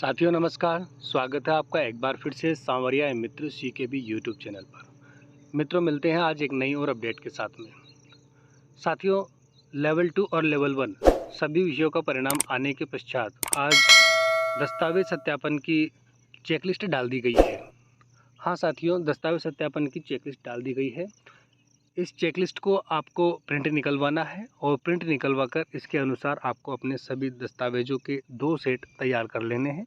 साथियों नमस्कार। स्वागत है आपका एक बार फिर से सांवरिया एवं मित्र सीकेबी यूट्यूब चैनल पर। मित्रों, मिलते हैं आज एक नई और अपडेट के साथ में। साथियों, लेवल 2 और लेवल 1 सभी विषयों का परिणाम आने के पश्चात आज दस्तावेज सत्यापन की चेकलिस्ट डाल दी गई है। हाँ साथियों, दस्तावेज सत्यापन की चेकलिस्ट डाल दी गई है। इस चेकलिस्ट को आपको प्रिंट निकलवाना है और प्रिंट निकलवा कर इसके अनुसार आपको अपने सभी दस्तावेजों के 2 सेट तैयार कर लेने हैं।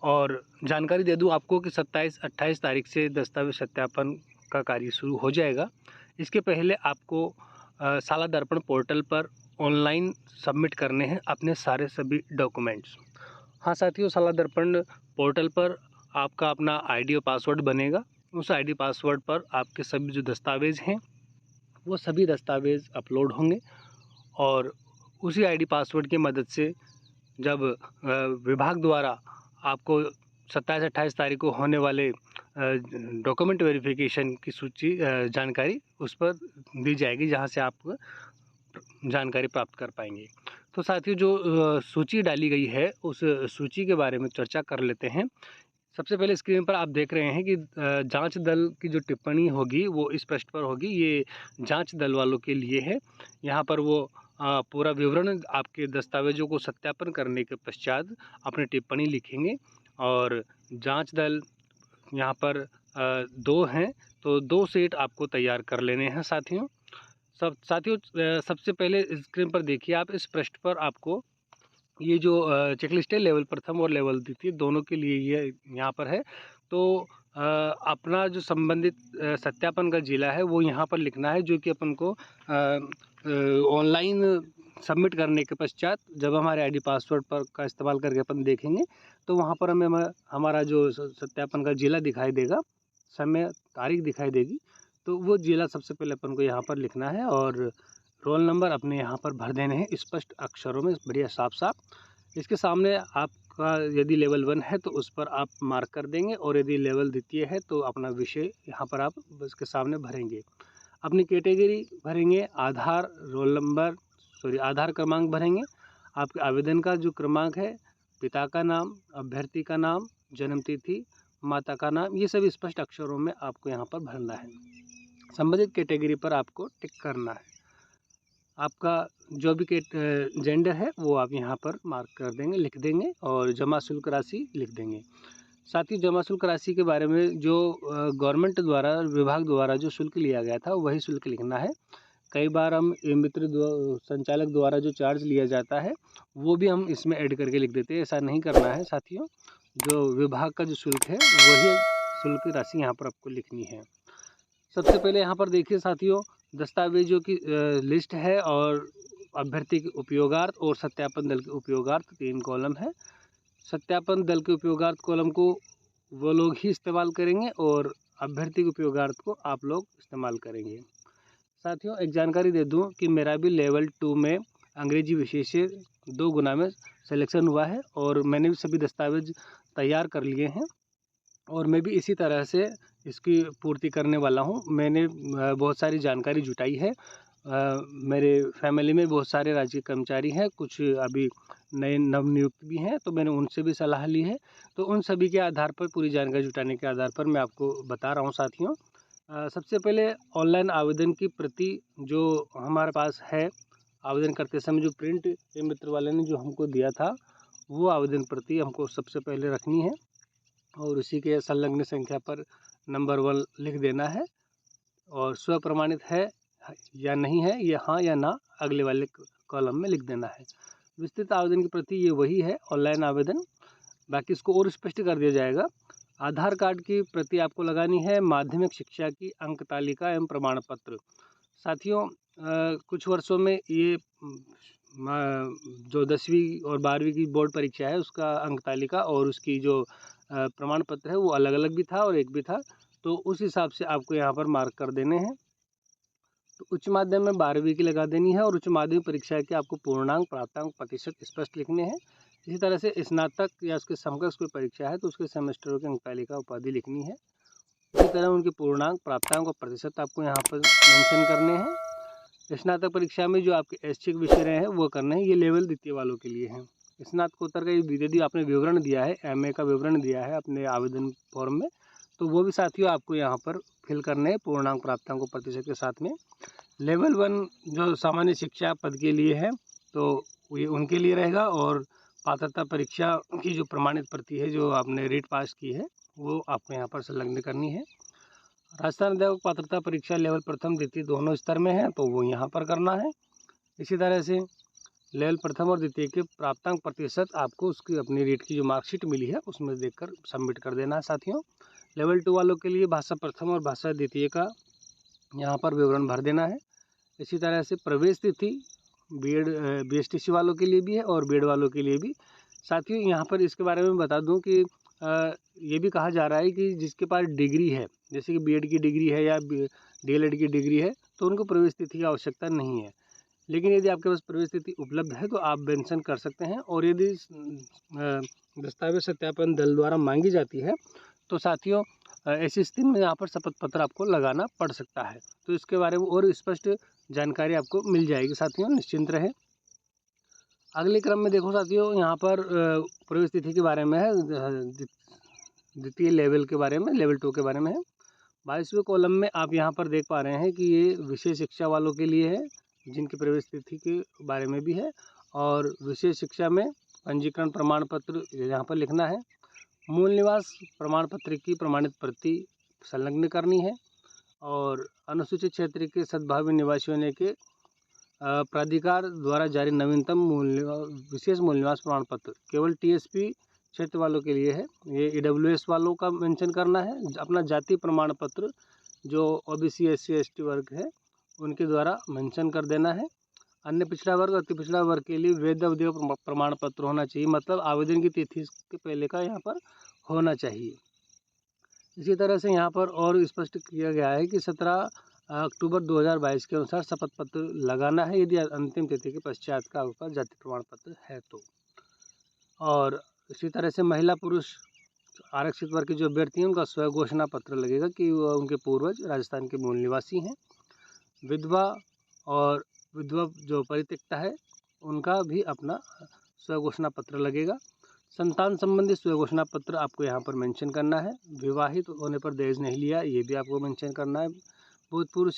और जानकारी दे दूं आपको कि 27-28 तारीख से दस्तावेज सत्यापन का कार्य शुरू हो जाएगा। इसके पहले आपको साला दर्पण पोर्टल पर ऑनलाइन सबमिट करने हैं अपने सारे सभी डॉक्यूमेंट्स। हाँ साथियों, साला दर्पण पोर्टल पर आपका अपना आईडी और पासवर्ड बनेगा। उस आईडी पासवर्ड पर आपके सभी जो दस्तावेज़ हैं वो सभी दस्तावेज़ अपलोड होंगे और उसी आईडी पासवर्ड की मदद से जब विभाग द्वारा आपको 27-28 तारीख को होने वाले डॉक्यूमेंट वेरिफिकेशन की सूची जानकारी उस पर दी जाएगी, जहां से आप जानकारी प्राप्त कर पाएंगे। तो साथियों, जो सूची डाली गई है उस सूची के बारे में चर्चा कर लेते हैं। सबसे पहले स्क्रीन पर आप देख रहे हैं कि जांच दल की जो टिप्पणी होगी वो इस पृष्ठ पर होगी। ये जांच दल वालों के लिए है। यहाँ पर वो पूरा विवरण आपके दस्तावेजों को सत्यापन करने के पश्चात अपनी टिप्पणी लिखेंगे। और जांच दल यहाँ पर 2 हैं, तो 2 सेट आपको तैयार कर लेने हैं साथियों। सबसे पहले स्क्रीन पर देखिए आप, इस पृष्ठ पर आपको ये जो चेकलिस्ट है लेवल प्रथम और लेवल द्वितीय दोनों के लिए ये यहाँ पर है। तो अपना जो संबंधित सत्यापन का जिला है वो यहाँ पर लिखना है, जो कि अपन को ऑनलाइन सबमिट करने के पश्चात जब हमारे आईडी पासवर्ड पर का इस्तेमाल करके अपन देखेंगे तो वहाँ पर हमें हमारा जो सत्यापन का जिला दिखाई देगा, समय तारीख दिखाई देगी। तो वो जिला सबसे पहले अपन को यहाँ पर लिखना है और रोल नंबर अपने यहाँ पर भर देने हैं स्पष्ट अक्षरों में, बढ़िया साफ साफ। इसके सामने आपका यदि लेवल 1 है तो उस पर आप मार्क कर देंगे, और यदि लेवल द्वितीय है तो अपना विषय यहाँ पर आप उसके सामने भरेंगे। अपनी कैटेगरी भरेंगे, आधार क्रमांक भरेंगे, आपके आवेदन का जो क्रमांक है, पिता का नाम, अभ्यर्थी का नाम, जन्म तिथि, माता का नाम, ये सभी स्पष्ट अक्षरों में आपको यहाँ पर भरना है। संबंधित कैटेगरी पर आपको टिक करना है। आपका जो भी जेंडर है वो आप यहाँ पर मार्क कर देंगे, लिख देंगे, और जमा शुल्क राशि लिख देंगे। साथ ही जमा शुल्क राशि के बारे में जो गवर्नमेंट द्वारा, विभाग द्वारा जो शुल्क लिया गया था वही शुल्क लिखना है। कई बार हम मित्र संचालक द्वारा जो चार्ज लिया जाता है वो भी हम इसमें ऐड करके लिख देते हैं। ऐसा नहीं करना है साथियों, जो विभाग का जो शुल्क है वही शुल्क राशि यहाँ पर आपको लिखनी है। सबसे पहले यहाँ पर देखिए साथियों, दस्तावेजों की लिस्ट है और अभ्यर्थी के उपयोगार्थ और सत्यापन दल के उपयोगार्थ 3 कॉलम है। सत्यापन दल के उपयोगार्थ कॉलम को वो लोग ही इस्तेमाल करेंगे और अभ्यर्थी के उपयोगार्थ को आप लोग इस्तेमाल करेंगे। साथियों, एक जानकारी दे दूं कि मेरा भी लेवल 2 में अंग्रेजी विषय से 2 गुना में सिलेक्शन हुआ है और मैंने भी सभी दस्तावेज तैयार कर लिए हैं और मैं भी इसी तरह से इसकी पूर्ति करने वाला हूं। मैंने बहुत सारी जानकारी जुटाई है। मेरे फैमिली में बहुत सारे राज्य कर्मचारी हैं, कुछ अभी नए नवनियुक्त भी हैं, तो मैंने उनसे भी सलाह ली है। तो उन सभी के आधार पर, पूरी जानकारी जुटाने के आधार पर मैं आपको बता रहा हूं साथियों। सबसे पहले ऑनलाइन आवेदन की प्रति जो हमारे पास है, आवेदन करते समय जो प्रिंट मित्र वाले ने जो हमको दिया था वो आवेदन प्रति हमको सबसे पहले रखनी है और उसी के संलग्न संख्या पर नंबर 1 लिख देना है और स्व प्रमाणित है या नहीं है, ये हाँ या ना अगले वाले कॉलम में लिख देना है। विस्तृत आवेदन की प्रति ये वही है ऑनलाइन आवेदन, बाकी इसको और स्पष्ट कर दिया जाएगा। आधार कार्ड की प्रति आपको लगानी है, माध्यमिक शिक्षा की अंक तालिका एवं प्रमाण पत्र। साथियों, कुछ वर्षों में ये जो 10वीं और 12वीं की बोर्ड परीक्षा है उसका अंक तालिका और उसकी जो प्रमाण पत्र है वो अलग अलग भी था और एक भी था, तो उस हिसाब से आपको यहाँ पर मार्क कर देने हैं। तो उच्च माध्यमिक में 12वीं की लगा देनी है और उच्च माध्यमिक परीक्षा के आपको पूर्णांक, प्राप्तांक, प्रतिशत स्पष्ट लिखने हैं। इसी तरह से स्नातक या उसके समकक्ष कोई परीक्षा है तो उसके सेमेस्टरों की अंक तालिका, उपाधि लिखनी है। इसी तरह उनके पूर्णांक, प्राप्तांक और प्रतिशत आपको यहाँ पर मेंशन करने हैं। स्नातक परीक्षा में जो आपके ऐच्छिक विषय रहे हैं वो करने हैं। ये लेवल द्वितीय वालों के लिए हैं। स्नातकोत्तर का यदि आपने विवरण दिया है, एमए का विवरण दिया है अपने आवेदन फॉर्म में, तो वो भी साथियों आपको यहाँ पर फिल करने हैं पूर्णांक प्राप्तांक प्रतिशत के साथ में। लेवल 1 जो सामान्य शिक्षा पद के लिए है तो ये उनके लिए रहेगा, और पात्रता परीक्षा की जो प्रमाणित प्रति है जो आपने रीट पास की है वो आपको यहाँ पर संलग्न करनी है। राजस्थान अध्यापक पात्रता परीक्षा लेवल प्रथम द्वितीय दोनों स्तर में है तो वो यहाँ पर करना है। इसी तरह से लेवल प्रथम और द्वितीय के प्राप्तांक प्रतिशत आपको उसकी अपनी रीट की जो मार्कशीट मिली है उसमें देखकर सबमिट कर देना है साथियों। लेवल 2 वालों के लिए भाषा प्रथम और भाषा द्वितीय का यहाँ पर विवरण भर देना है। इसी तरह से प्रवेश तिथि बीएड बीएसटीसी वालों के लिए भी है और बीएड वालों के लिए भी। साथियों यहाँ पर इसके बारे में बता दूं कि ये भी कहा जा रहा है कि जिसके पास डिग्री है, जैसे कि बीएड की डिग्री है या डीएलएड की डिग्री है, तो उनको प्रवेश तिथि की आवश्यकता नहीं है। लेकिन यदि आपके पास प्रवेश तिथि उपलब्ध है तो आप मेंशन कर सकते हैं। और यदि दस्तावेज सत्यापन दल द्वारा मांगी जाती है तो साथियों ऐसी स्थिति में यहाँ पर शपथ पत्र आपको लगाना पड़ सकता है। तो इसके बारे में और स्पष्ट जानकारी आपको मिल जाएगी साथियों, निश्चिंत रहे। अगले क्रम में देखो साथियों, यहाँ पर प्रवेश तिथि के बारे में है, द्वितीय लेवल के बारे में, लेवल 2 के बारे में है। 22वें कॉलम में आप यहाँ पर देख पा रहे हैं कि ये विशेष शिक्षा वालों के लिए है जिनकी प्रवेश तिथि के बारे में भी है। और विशेष शिक्षा में पंजीकरण प्रमाण पत्र यहाँ पर लिखना है। मूल निवास प्रमाण पत्र की प्रमाणित प्रति संलग्न करनी है। और अनुसूचित क्षेत्र के सद्भावी निवासी होने के प्राधिकार द्वारा जारी नवीनतम विशेष मूल निवास प्रमाण पत्र केवल टीएसपी क्षेत्र वालों के लिए है। ये ईडब्ल्यूएस वालों का मेंशन करना है। अपना जाति प्रमाण पत्र जो ओबीसी एससी एसटी वर्ग है उनके द्वारा मेंशन कर देना है। अन्य पिछड़ा वर्ग और अति पिछड़ा वर्ग के लिए वैध अवधि प्रमाण पत्र होना चाहिए, मतलब आवेदन की तिथि के पहले का यहाँ पर होना चाहिए। इसी तरह से यहाँ पर और स्पष्ट किया गया है कि 17 अक्टूबर 2022 के अनुसार शपथ पत्र लगाना है यदि अंतिम तिथि के पश्चात का आपके पास जाति प्रमाण पत्र है तो। और इसी तरह से महिला पुरुष आरक्षित वर्ग के जो अभ्यर्थी हैं उनका स्व घोषणा पत्र लगेगा कि उनके पूर्वज राजस्थान के मूल निवासी हैं। विधवा और विधवा जो परित्यक्ता है उनका भी अपना स्व घोषणा पत्र लगेगा। संतान संबंधी स्व घोषणा पत्र आपको यहाँ पर मेंशन करना है। विवाहित होने पर दहेज नहीं लिया, ये भी आपको मेंशन करना है। भूतपूर्व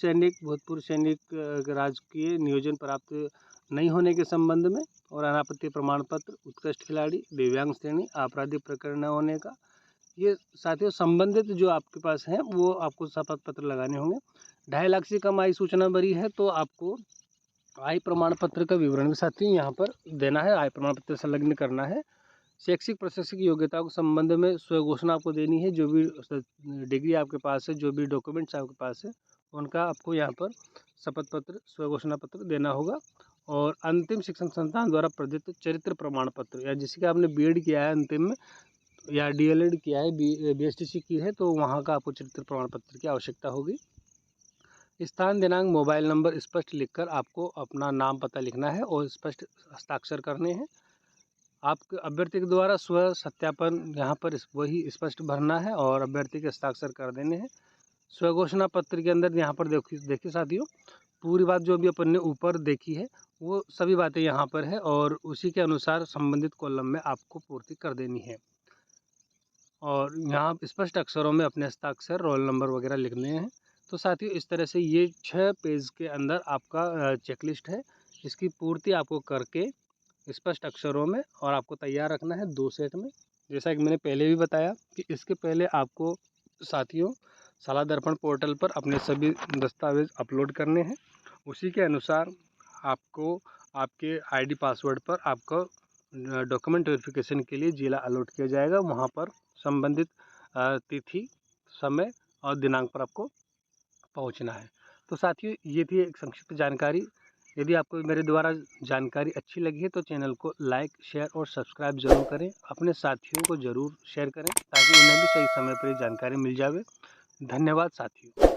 सैनिक राजकीय नियोजन प्राप्त नहीं होने के संबंध में, और अनापत्ति प्रमाण पत्र, उत्कृष्ट खिलाड़ी, दिव्यांग श्रेणी, आपराधिक प्रकरण न होने का, ये साथियों संबंधित जो आपके पास हैं वो आपको शपथ पत्र लगाने होंगे। 2.5 लाख से कम आय सूचना भरी है तो आपको आय प्रमाण पत्र का विवरण भी साथियों यहाँ पर देना है, आय प्रमाण पत्र संलग्न करना है। शैक्षिक प्रशासनिक योग्यता के संबंध में स्व घोषणा आपको देनी है। जो भी डिग्री आपके पास है, जो भी डॉक्यूमेंट्स आपके पास है, उनका आपको यहाँ पर शपथ पत्र स्व घोषणा पत्र देना होगा। और अंतिम शिक्षण संस्थान द्वारा प्रदत्त चरित्र प्रमाण पत्र, या जिसके आपने बीएड किया है अंतिम में या डीएलएड किया है, बीएसटीसी की है, तो वहाँ का आपको चरित्र प्रमाण पत्र की आवश्यकता होगी। स्थान दिनांक मोबाइल नंबर स्पष्ट लिखकर आपको अपना नाम पता लिखना है और स्पष्ट हस्ताक्षर करने हैं। आपके अभ्यर्थी के द्वारा स्व सत्यापन यहाँ पर वही स्पष्ट भरना है और अभ्यर्थी के हस्ताक्षर कर देने हैं। स्व घोषणा पत्र के अंदर यहाँ पर देखिए साथियों, पूरी बात जो अभी अपन ने ऊपर देखी है वो सभी बातें यहाँ पर है और उसी के अनुसार संबंधित कॉलम में आपको पूर्ति कर देनी है। और यहाँ स्पष्ट अक्षरों में अपने हस्ताक्षर, रोल नंबर वगैरह लिखने हैं। तो साथियों इस तरह से ये 6 पेज के अंदर आपका चेकलिस्ट है। इसकी पूर्ति आपको करके स्पष्ट अक्षरों में और आपको तैयार रखना है 2 सेट में। जैसा कि मैंने पहले भी बताया कि इसके पहले आपको साथियों शाला दर्पण पोर्टल पर अपने सभी दस्तावेज अपलोड करने हैं। उसी के अनुसार आपको आपके आईडी पासवर्ड पर आपको डॉक्यूमेंट वेरिफिकेशन के लिए जिला अलॉट किया जाएगा। वहाँ पर संबंधित तिथि, समय और दिनांक पर आपको पहुँचना है। तो साथियों ये थी एक संक्षिप्त जानकारी। यदि आपको मेरे द्वारा जानकारी अच्छी लगी है तो चैनल को लाइक, शेयर और सब्सक्राइब जरूर करें। अपने साथियों को ज़रूर शेयर करें ताकि उन्हें भी सही समय पर जानकारी मिल जाए। धन्यवाद साथियों।